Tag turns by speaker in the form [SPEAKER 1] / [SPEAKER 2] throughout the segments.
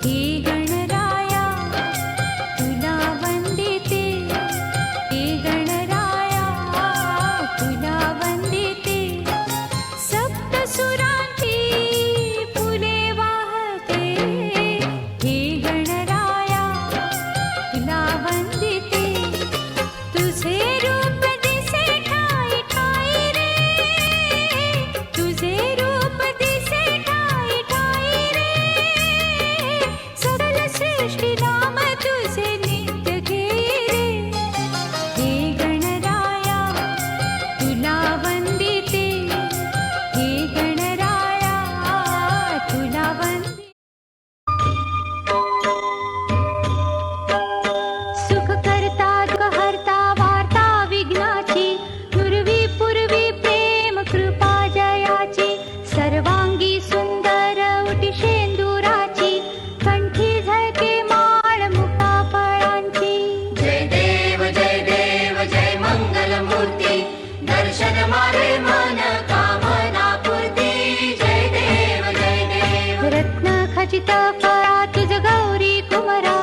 [SPEAKER 1] हे गणराया तुला वंदिते, हे गणराया तुला वंदिते. सप्तसुरांची फुले वाहते, हे गणराया तुला वंदिते. तुझे रूप दिसे ठाई ठाई रे, तुझे रूप दिसे ठाई ठाई रे. सकल सृष्टी नाम तुझे नित्य घेरे, हे गणराया तुला वंदिते, हे गणराया तुला वंदिते. सुख करता दुःख हरता वार्ता विघ्नाची, पूर्वी पूर्वी प्रेम कृपा जयाची. सर्वांगी सुंदर उटी शेंदुराची, कंठी झळके माळ मुक्ता फळांची.
[SPEAKER 2] जय देव जय मंगल मूर्ती, दर्शन मारे मन कामना पूर्ती. जय देव
[SPEAKER 1] रत्न खचित फळा तुझ गौरी कुमरा,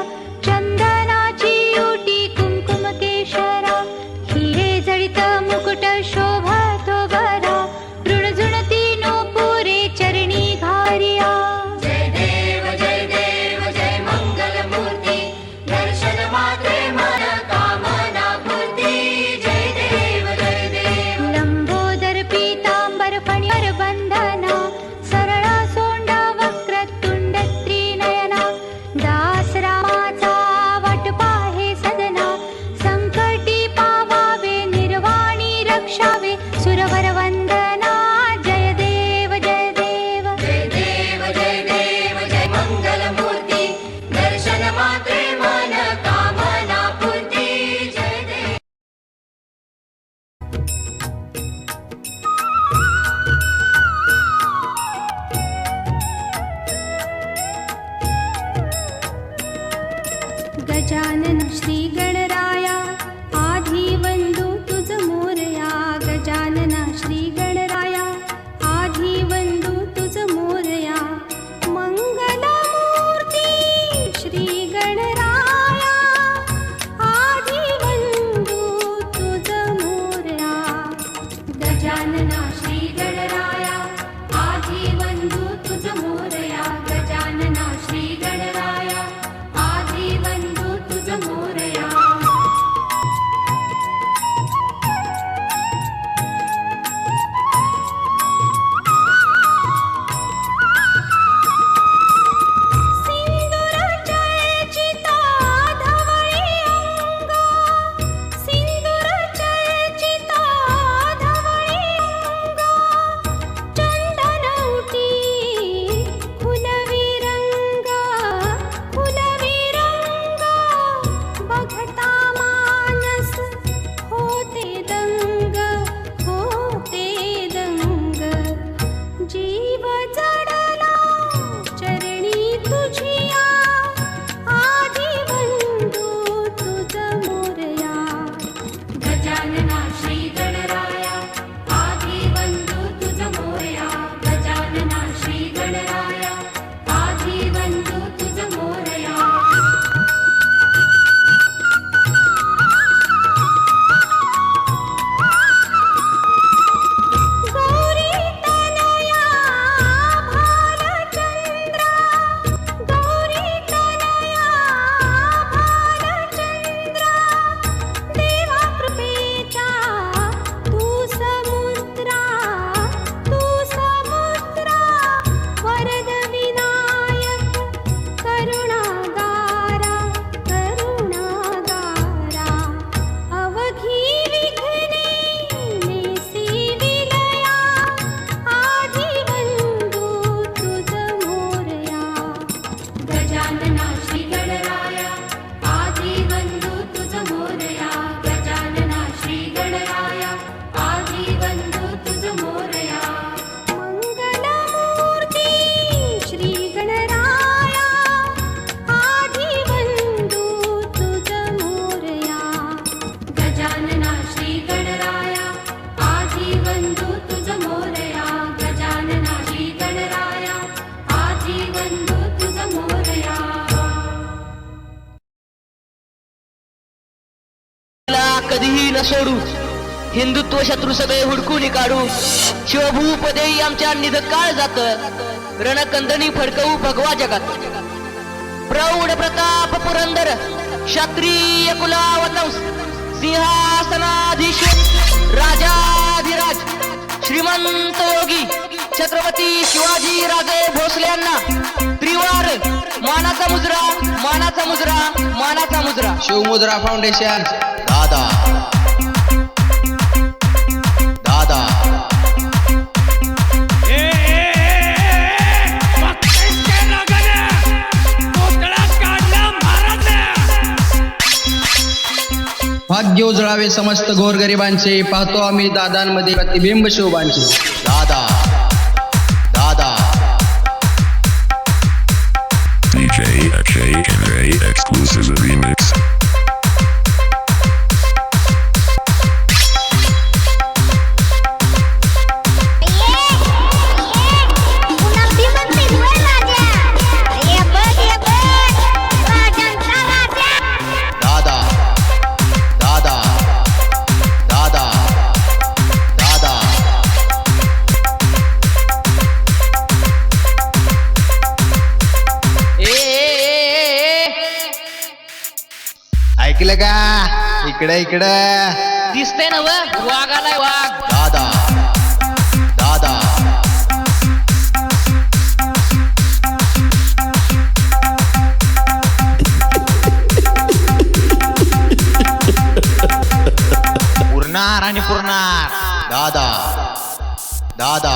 [SPEAKER 1] चंदनाची उटी कुंकुम केशरा. हिरे जडित मुकुट शोभतो गरा, ऋणझुणती नूपुरे चरणी घारिया.
[SPEAKER 2] जय देव जय मंगल मूर्ती, दर्शन मात्रे मन कामना पूर्ती. जय देव
[SPEAKER 1] लंबोदर पीतांबर फणीवर बंधना, सरळ सोंडा वक्रतुंड त्रिनयना. दास रामाचा वाट पाहे सदना, संकटी पावावे निर्वाणी रक्षावे. सुरवर वंदना जय देव जय देव.
[SPEAKER 2] जय मंगल मूर्ती, दर्शन मात्रे मन कामना पूर्ती. जय देव
[SPEAKER 1] गजानन श्री गणराया आधी वंदू तुझ मोरया. गजानना श्री गणराया आधी वंदू तुझ मोरया. मंगलमूर्ती श्री गणराया आधी वंदू तुझ मोरया. गजानना श्री गणराया आधी वंदू तुझ मोरया. गजानना श्री गणराया आधी वंदू तुझ मोरया.
[SPEAKER 3] न सोडू, हिंदुत्व शत्रू सगळे हुडकून काढू. शिवभूपदेई आमच्या निध काळ जात, रणकंदनी फडकवू भगवा जगात. प्रौढ प्रताप पुरंदर, क्षत्रिय कुलावतंस, सिंहासनाधीश्वर, राजाधिराज, श्रीमंत योगी छत्रपती शिवाजी राजे भोसल्यांना त्रिवार मानाचा मुजरा, मानाचा मुजरा, मानाचा मुजरा.
[SPEAKER 4] शिवमुद्रा फाउंडेशन. दादा दादा भाग्य उजळावे समस्त गोरगरिबांचे, पाहतो आम्ही दादांमध्ये प्रतिबिंब शोभांचे. दादा दादा
[SPEAKER 5] DJ Akshay and Ray exclusive remix.
[SPEAKER 4] दादा दादा दादा दादा ऐकलं का? इकडे इकडे
[SPEAKER 3] दिसते ना वाघ आलाय वाघ.
[SPEAKER 4] दादा दादा पुरणार आणि पुरणार. दादा दादा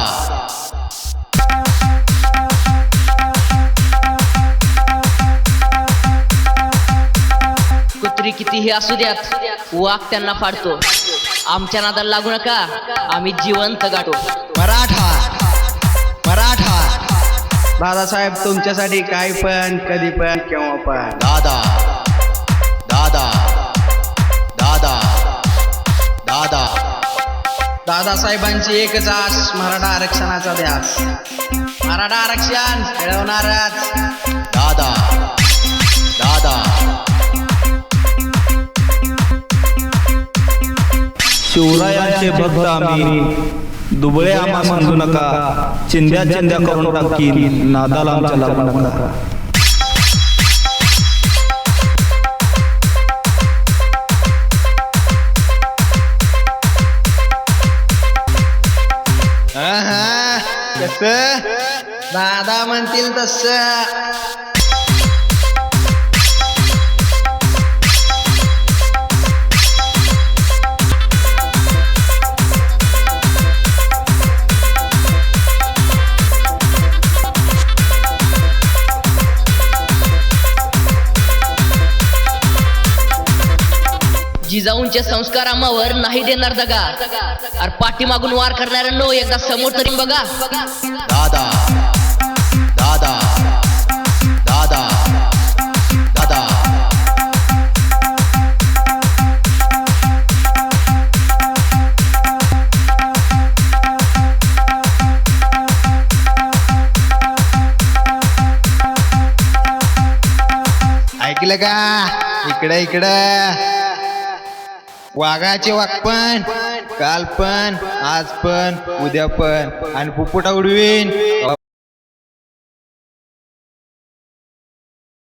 [SPEAKER 3] कुत्री कितीही असू द्यात, वाघ त्यांना फाडतो. आमच्या नादाला लागू नका, आम्ही जिवंत गाठो.
[SPEAKER 4] मराठा मराठा दादासाहेब तुमच्यासाठी काय पण कधी पण केव्हा पण. दादा दादा दादा दादा दादासाहेबांची एकच आस, मराठा आरक्षणाचा ध्यास. मराठा आरक्षण मिळवणारच. दादा दादा
[SPEAKER 6] शिवरायांचे भक्त आम्ही, दुबळे आम्हा समजू नका, चिंध्या चिंध्या करून टाकीन, नादाला आमच्या लागू नका.
[SPEAKER 4] कस दादा म्हणतील तस.
[SPEAKER 3] जिजाऊंचे संस्कार आम्हावर नाही देणार दगा. अरे पाठीमागून वार करणाऱ्यांनो एकदा समोर तरी बघा.
[SPEAKER 4] दादा दादा दादा दादा ऐकलं का? इकडे इकडे वाघाचे वाघ पण, काल पण, आज पण, उद्या पण, आणि पुपुटा उडवीन.